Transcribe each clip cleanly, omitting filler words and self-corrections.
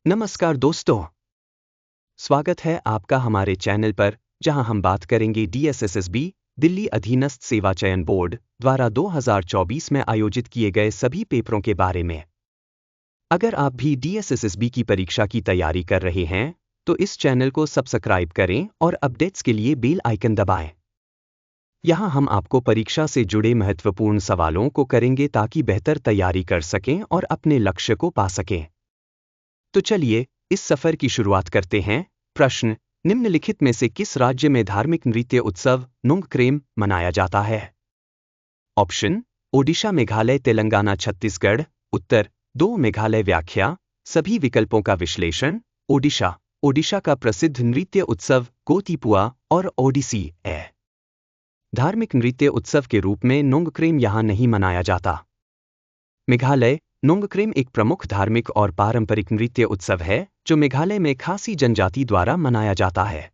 नमस्कार दोस्तों, स्वागत है आपका हमारे चैनल पर, जहां हम बात करेंगे DSSSB दिल्ली अधीनस्थ सेवा चयन बोर्ड द्वारा 2024 में आयोजित किए गए सभी पेपरों के बारे में। अगर आप भी DSSSB की परीक्षा की तैयारी कर रहे हैं, तो इस चैनल को सब्सक्राइब करें और अपडेट्स के लिए बेल आइकन दबाएं। यहां हम आपको परीक्षा से जुड़े महत्वपूर्ण सवालों को करेंगे ताकि बेहतर तैयारी कर सकें और अपने लक्ष्य को पा सकें। तो चलिए इस सफर की शुरुआत करते हैं। प्रश्न: निम्नलिखित में से किस राज्य में धार्मिक नृत्य उत्सव नोंगक्रेम मनाया जाता है? ऑप्शन: ओडिशा, मेघालय, तेलंगाना, छत्तीसगढ़। उत्तर: 2 मेघालय। व्याख्या: सभी विकल्पों का विश्लेषण। ओडिशा। ओडिशा का प्रसिद्ध नृत्य उत्सव गोतीपुआ और ओडिसी है। धार्मिक नृत्य उत्सव के रूप में नोंगक्रेम यहां नहीं मनाया जाता। मेघालय। नोंगक्रेम एक प्रमुख धार्मिक और पारंपरिक नृत्य उत्सव है जो मेघालय में खासी जनजाति द्वारा मनाया जाता है।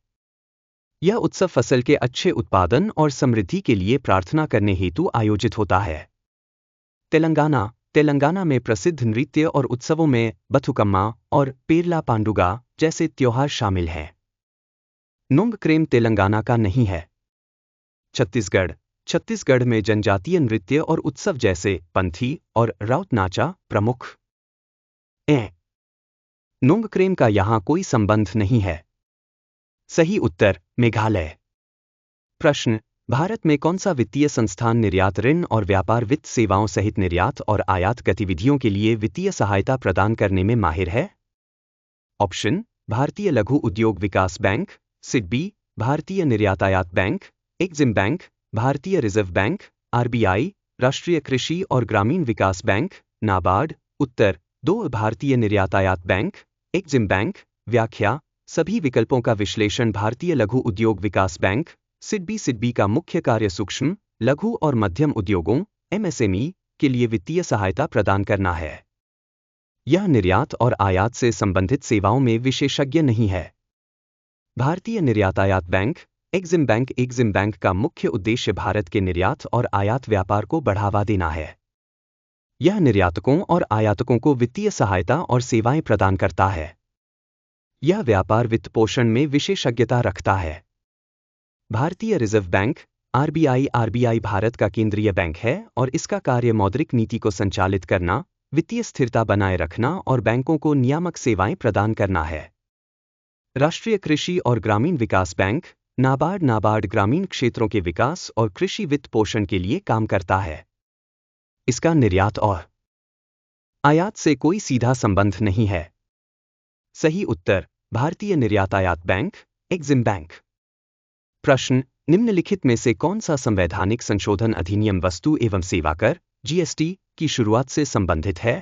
यह उत्सव फसल के अच्छे उत्पादन और समृद्धि के लिए प्रार्थना करने हेतु आयोजित होता है। तेलंगाना। तेलंगाना में प्रसिद्ध नृत्य और उत्सवों में बथुकम्मा और पेरला पांडुगा जैसे त्योहार शामिल हैं। नोंगक्रेम तेलंगाना का नहीं है। छत्तीसगढ़। छत्तीसगढ़ में जनजातीय नृत्य और उत्सव जैसे पंथी और राउत नाचा प्रमुख हैं। नोंगक्रेम का यहां कोई संबंध नहीं है। सही उत्तर: मेघालय। प्रश्न: भारत में कौन सा वित्तीय संस्थान निर्यात ऋण और व्यापार वित्त सेवाओं सहित निर्यात और आयात गतिविधियों के लिए वित्तीय सहायता प्रदान करने में माहिर है? ऑप्शन: भारतीय लघु उद्योग विकास बैंक, सिडबी, भारतीय निर्यातायात बैंक, एक्जिम बैंक, भारतीय रिजर्व बैंक, RBI, राष्ट्रीय कृषि और ग्रामीण विकास बैंक, नाबार्ड। उत्तर: 2 भारतीय निर्यातायात बैंक, एक्जिम बैंक। व्याख्या: सभी विकल्पों का विश्लेषण। भारतीय लघु उद्योग विकास बैंक, सिडबी। सिडबी का मुख्य कार्य सूक्ष्म, लघु और मध्यम उद्योगों MSME के लिए वित्तीय सहायता प्रदान करना है। यह निर्यात और आयात से संबंधित सेवाओं में विशेषज्ञ नहीं है। भारतीय निर्यातायात bank, Exim bank. Exim bank का मुख्य उद्देश्य भारत के निर्यात और आयात व्यापार को बढ़ावा देना है। यह निर्यातकों और आयातकों को वित्तीय सहायता और सेवाएं प्रदान करता है। यह व्यापार वित्त पोषण में विशेषज्ञता रखता है। भारतीय reserve bank, RBI। RBI Bharat का केंद्रीय बैंक है और इसका कार्य मौद्रिक नीति को संचालित करना, वित्तीय स्थिरता बनाए रखना और बैंकों को नियामक सेवाएं प्रदान करना है। राष्ट्रीय कृषि और ग्रामीण विकास बैंक, नाबार्ड। नाबार्ड ग्रामीण क्षेत्रों के विकास और कृषि वित्त पोषण के लिए काम करता है। इसका निर्यात और आयात से कोई सीधा संबंध नहीं है। सही उत्तर: भारतीय निर्यातायात बैंक, एक्जिम बैंक। प्रश्न: निम्नलिखित में से कौन सा संवैधानिक संशोधन अधिनियम वस्तु एवं सेवा कर GST की शुरुआत से संबंधित है?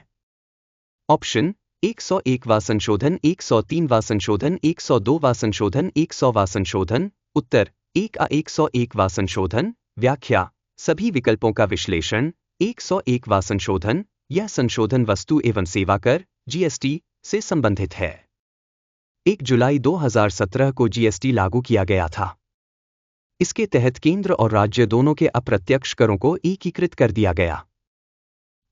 ऑप्शन: 101वां संशोधन, 103वां संशोधन, 102वां संशोधन, 100वां संशोधन। उत्तर: 101वां संशोधन। व्याख्या: सभी विकल्पों का विश्लेषण। 101वां संशोधन। यह संशोधन वस्तु एवं सेवा कर GST से संबंधित है। 1 जुलाई 2017 को GST लागू किया गया था। इसके तहत केंद्र और राज्य दोनों के अप्रत्यक्ष करों को एकीकृत कर दिया गया।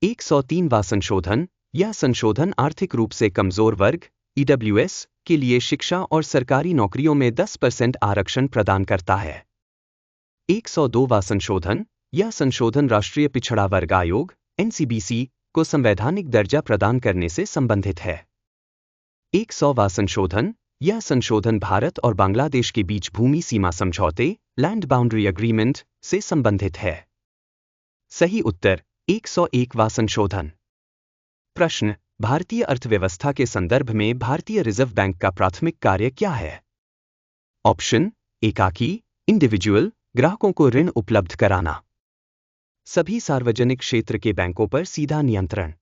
103वां संशोधन। यह संशोधन आर्थिक रूप से कमजोर वर्ग EWS के लिए शिक्षा और सरकारी नौकरियों में 10% आरक्षण प्रदान करता है। 102वां संशोधन। यह संशोधन राष्ट्रीय पिछड़ा वर्ग आयोग NCBC को संवैधानिक दर्जा प्रदान करने से संबंधित है। 100वां संशोधन। यह संशोधन भारत और बांग्लादेश के बीच भूमि सीमा समझौते लैंड बाउंड्री एग्रीमेंट से संबंधित है। सही उत्तर: 101वां संशोधन। प्रश्न: भारतीय अर्थव्यवस्था के संदर्भ में भारतीय रिजर्व बैंक का प्राथमिक कार्य क्या है? ऑप्शन: एकाकी इंडिविजुअल ग्राहकों को ऋण उपलब्ध कराना। सभी सार्वजनिक क्षेत्र के बैंकों पर सीधा नियंत्रण।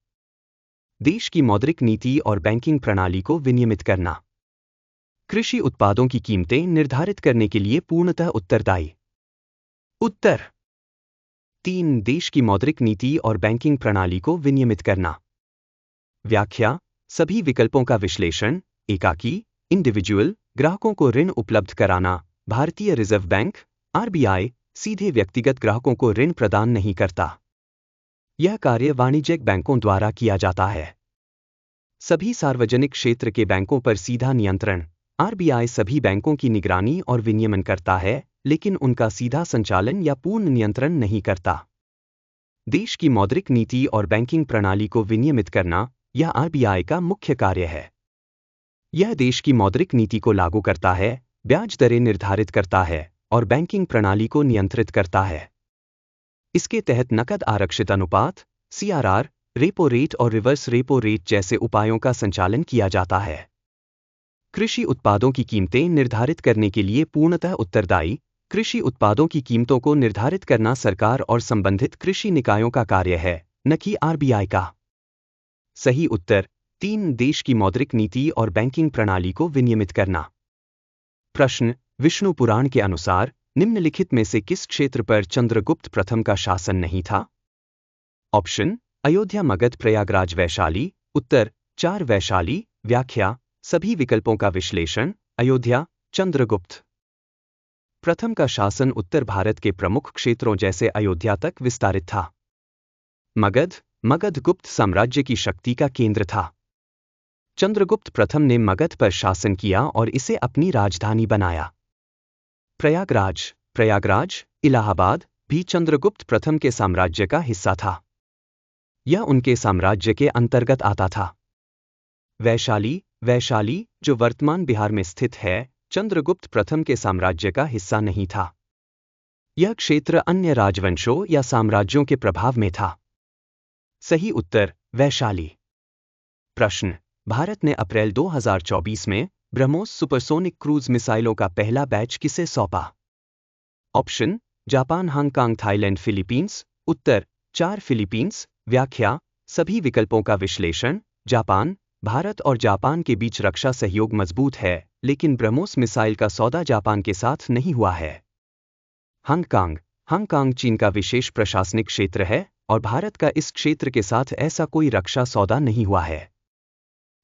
देश की मौद्रिक नीति और बैंकिंग प्रणाली को विनियमित करना। कृषि उत्पादों की कीमतें निर्धारित करने के लिए पूर्णतः उत्तरदायी। उत्तर: 3 देश की मौद्रिक नीति और बैंकिंग प्रणाली को विनियमित करना। व्याख्या: सभी विकल्पों का विश्लेषण। एकाकी इंडिविजुअल ग्राहकों को ऋण उपलब्ध कराना। भारतीय रिजर्व बैंक RBI सीधे व्यक्तिगत ग्राहकों को ऋण प्रदान नहीं करता। यह कार्य वाणिज्यिक बैंकों द्वारा किया जाता है। सभी सार्वजनिक क्षेत्र के बैंकों पर सीधा नियंत्रण। आरबीआई सभी बैंकों की निगरानी और विनियमन करता है, लेकिन उनका सीधा संचालन या पूर्ण नियंत्रण नहीं करता। देश की मौद्रिक नीति और बैंकिंग प्रणाली को विनियमित करना यह आरबीआई का मुख्य कार्य है। यह देश की मौद्रिक नीति को लागू करता है, ब्याज दरें निर्धारित करता है और बैंकिंग प्रणाली को नियंत्रित करता है। इसके तहत नकद आरक्षित अनुपात, सीआरआर, रेपो रेट और रिवर्स रेपो रेट जैसे उपायों का संचालन किया जाता है। कृषि उत्पादों की कीमतें निर्धारित करने के लिए पूर्णतः उत्तरदायी। कृषि उत्पादों की कीमतों को निर्धारित करना सरकार और संबंधित कृषि निकायों का कार्य है, न कि आरबीआई का। सही उत्तर 3। देश की मौद्रिक नीति और बैंकिंग प्रणाली को विनियमित करना। प्रश्न, विष्णु पुराण के अनुसार निम्नलिखित में से किस क्षेत्र पर चंद्रगुप्त प्रथम का शासन नहीं था? ऑप्शन, अयोध्या, मगध, प्रयागराज, वैशाली। उत्तर, 4 वैशाली। व्याख्या, सभी विकल्पों का विश्लेषण। अयोध्या, चंद्रगुप्त प्रथम का शासन उत्तर भारत के प्रमुख क्षेत्रों जैसे अयोध्या तक विस्तारित था। मगध गुप्त साम्राज्य की शक्ति का केंद्र था। चंद्रगुप्त प्रथम ने मगध पर शासन किया और इसे अपनी राजधानी बनाया। प्रयागराज, इलाहाबाद भी चंद्रगुप्त प्रथम के साम्राज्य का हिस्सा था। यह उनके साम्राज्य के अंतर्गत आता था। वैशाली, जो वर्तमान बिहार में स्थित है, चंद्रगुप्त प्रथम के साम्राज्य का हिस्सा नहीं था। यह क्षेत्र अन्य राजवंशों या साम्राज्यों के प्रभाव में था। सही उत्तर, वैशाली। प्रश्न, भारत ने अप्रैल 2024 में ब्रह्मोस सुपरसोनिक क्रूज मिसाइलों का पहला बैच किसे सौंपा? Option, Japan, Hong Kong, Thailand, Philippines. उत्तर, 4 फिलीपींस। व्याख्या, सभी विकल्पों का विश्लेषण। जापान, भारत और जापान के बीच रक्षा सहयोग मजबूत है, लेकिन ब्रह्मोस मिसाइल का सौदा जापान के साथ नहीं हुआ है। हांगकांग चीन का विशेष प्रशासनिक क्षेत्र है और भारत का इस क्षेत्र के साथ ऐसा कोई रक्षा सौदा नहीं हुआ है।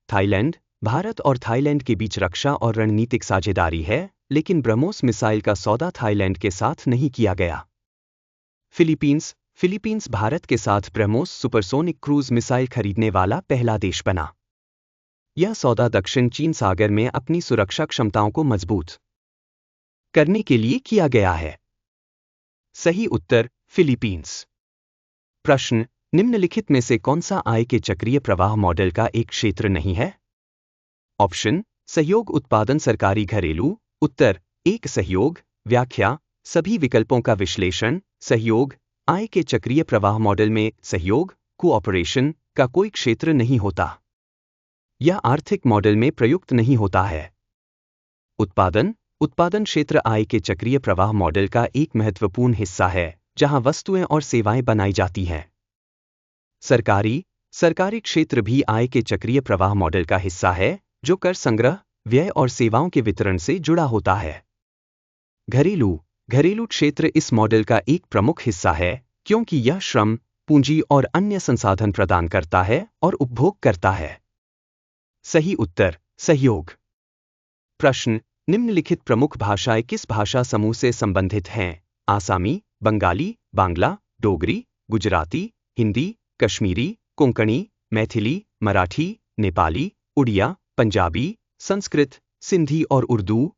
थाईलैंड, भारत और थाईलैंड के बीच रक्षा और रणनीतिक साझेदारी है, लेकिन ब्रह्मोस मिसाइल का सौदा थाईलैंड के साथ नहीं किया गया। फिलीपींस भारत के साथ ब्रह्मोस सुपरसोनिक क्रूज मिसाइल खरीदने वाला पहला देश बना। यह सौदा दक्षिण चीन सागर में अपनी सुरक्षा क्षमताओं को मजबूत करने के लिए किया गया है। सही उत्तर, फिलीपींस। प्रश्न, निम्नलिखित में से कौन सा आय के चक्रीय प्रवाह मॉडल का एक क्षेत्र नहीं है? ऑप्शन, सहयोग, उत्पादन, सरकारी, घरेलू। उत्तर, 1 सहयोग। व्याख्या, सभी विकल्पों का विश्लेषण। सहयोग, आय के चक्रीय प्रवाह मॉडल में सहयोग, कोऑपरेशन का कोई क्षेत्र नहीं होता। यह आर्थिक मॉडल में प्रयुक्त नहीं होता है। उत्पादन क्षेत्र आय के चक्रीय प्रवाह मॉडल का एक महत्वपूर्ण हिस्सा है, जहां वस्तुएं और सेवाएं बनाई जाती हैं। सरकारी क्षेत्र भी आय के चक्रीय प्रवाह मॉडल का हिस्सा है, जो कर संग्रह, व्यय और सेवाओं के वितरण से जुड़ा होता है। घरेलू क्षेत्र इस मॉडल का एक प्रमुख हिस्सा है, क्योंकि यह श्रम, पूंजी और अन्य संसाधन प्रदान करता है और उपभोग करता है। सही उत्तर, सहयोग। प्रश्न, निम्नलिखित प्रमुख भाषाएं किस भाषा समूह से संबंधित हैं? आसामी, बंगाली, बांग्ला, डोगरी, गुजराती, हिंदी, कश्मीरी, कोंकणी, मैथिली, मराठी, नेपाली, उड़िया, पंजाबी, संस्कृत, सिंधी और उर्दू।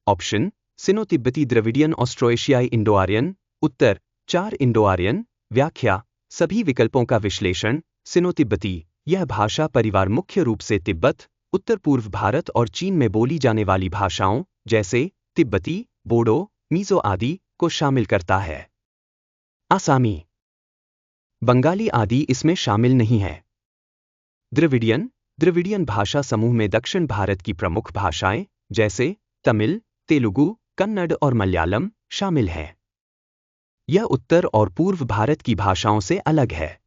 ऑप्शन, सिनो तिब्बती, द्रविडियन, ऑस्ट्रो-एशियाई, इंडो आर्यन। उत्तर, 4 इंडो आर्यन। व्याख्या, सभी विकल्पों का विश्लेषण। सिनो तिब्बती, यह भाषा परिवार मुख्य रूप से तिब्बत, उत्तर पूर्व भारत और चीन में बोली जाने वाली भाषाओं जैसे तिब्बती, बोडो, मीज़ो आदि को शामिल करता है। आसामी, बंगाली आदि इसमें शामिल नहीं है। द्रविडियन भाषा समूह में दक्षिण भारत की प्रमुख भाषाएं जैसे तमिल, तेलुगु, कन्नड़ और मलयालम शामिल हैं। यह उत्तर और पूर्व भारत की भाषाओं से अलग है।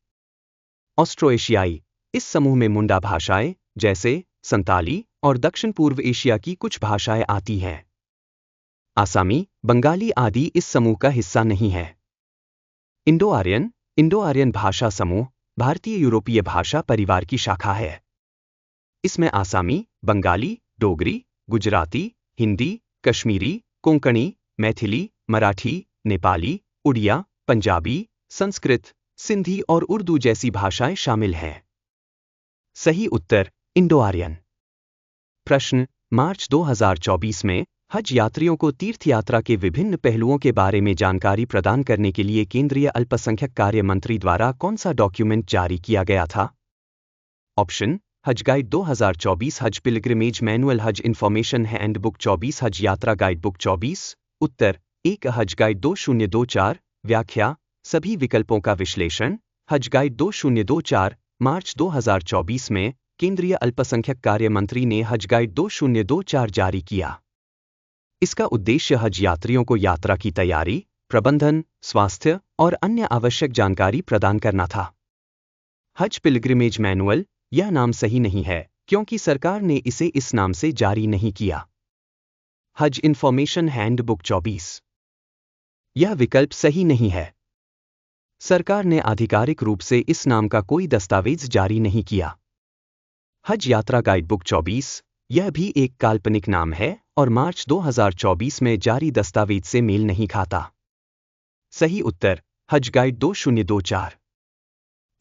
ऑस्ट्रो-एशियाई, इस समूह में मुंडा भाषाएं जैसे संताली और दक्षिण पूर्व एशिया की कुछ भाषाएं आती हैं। आसामी, बंगाली आदि इस समूह का हिस्सा नहीं है। इंडो आर्यन भाषा समूह भारतीय यूरोपीय भाषा परिवार की शाखा है। इसमें आसामी, बंगाली, डोगरी, गुजराती, हिंदी, कश्मीरी, कोंकणी, मैथिली, मराठी, नेपाली, उड़िया, पंजाबी, संस्कृत, सिंधी और उर्दू जैसी भाषाएं शामिल हैं। सही उत्तर इंडो आर्यन। प्रश्न, मार्च 2024 में हज यात्रियों को तीर्थ यात्रा के विभिन्न पहलुओं के बारे में जानकारी प्रदान करने के लिए केंद्रीय अल्पसंख्यक कार्य मंत्री द्वारा कौन सा डॉक्यूमेंट जारी किया गया था? ऑप्शन, हज गाइड 2024, हज पिलग्रिमेज मैनुअल, हज इंफॉर्मेशन हैंडबुक 24, हज यात्रा गाइडबुक 24। उत्तर 1, हज गाइड 2024। व्याख्या, सभी विकल्पों का विश्लेषण। हज गाइड 2024 मार्च 2024 में केंद्रीय अल्पसंख्यक कार्य मंत्री ने हज गाइड 2024 जारी किया। इसका उद्देश्य हज यात्रियों को यात्रा की तैयारी, प्रबंधन, स्वास्थ्य और अन्य आवश्यक जानकारी प्रदान करना था। हज पिलग्रिमेज मैनुअल, यह नाम सही नहीं है क्योंकि सरकार ने इसे इस नाम से जारी नहीं किया। हज इंफॉर्मेशन हैंडबुक 24, यह विकल्प सही नहीं है। सरकार ने आधिकारिक रूप से इस नाम का कोई दस्तावेज जारी नहीं किया। हज यात्रा गाइडबुक 24, यह भी एक काल्पनिक नाम है और मार्च 2024 में जारी दस्तावेज से मेल नहीं खाता। सही उत्तर हज गाइड 2024।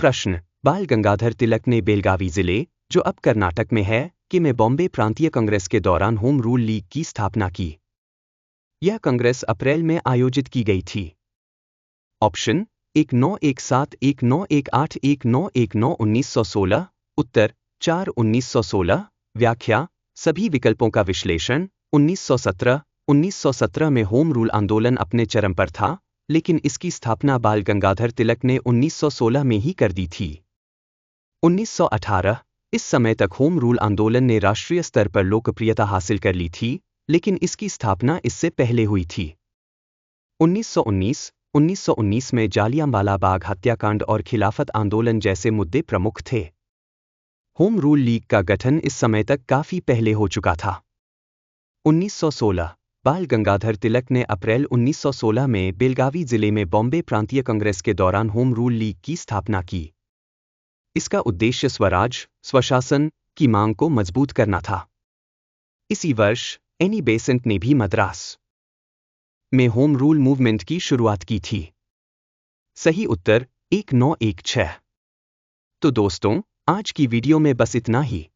प्रश्न, बाल गंगाधर तिलक ने बेलगावी जिले, जो अब कर्नाटक में है, में बॉम्बे प्रांतीय कांग्रेस के दौरान होम रूल लीग की स्थापना की। यह कांग्रेस अप्रैल में आयोजित की गई थी। ऑप्शन, 1917, 1918, 1919, 1916। उत्तर 4, 1916। व्याख्या, सभी विकल्पों का विश्लेषण। 1917, 1917 में होम रूल आंदोलन अपने चरम पर था, लेकिन इसकी स्थापना बाल गंगाधर तिलक ने 1916 में ही कर दी थी। 1918, इस समय तक होम रूल आंदोलन ने राष्ट्रीय स्तर पर लोकप्रियता हासिल कर ली थी, लेकिन इसकी स्थापना इससे पहले हुई थी। 1919 में जालियांवाला बाग हत्याकांड और खिलाफत आंदोलन जैसे मुद्दे प्रमुख थे। होम रूल लीग का गठन इस समय तक काफी पहले हो चुका था। 1916, बाल गंगाधर तिलक ने अप्रैल 1916 में बेलगावी जिले में बॉम्बे प्रांतीय कांग्रेस के दौरान होम रूल लीग की स्थापना की। इसका उद्देश्य स्वराज, स्वशासन की मांग को मजबूत करना था। इसी वर्ष एनी बेसेंट ने भी मद्रास में होम रूल मूवमेंट की शुरुआत की थी। सही उत्तर 1916। तो दोस्तों, आज की वीडियो में बस इतना ही।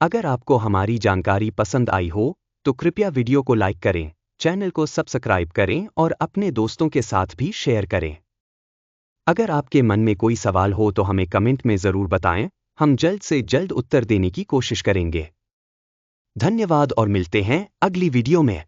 अगर आपको हमारी जानकारी पसंद आई हो तो कृपया वीडियो को लाइक करें, चैनल को सब्सक्राइब करें और अपने दोस्तों के साथ भी शेयर करें। अगर आपके मन में कोई सवाल हो तो हमें कमेंट में ज़रूर बताएं, हम जल्द से जल्द उत्तर देने की कोशिश करेंगे। धन्यवाद और मिलते हैं अगली वीडियो में।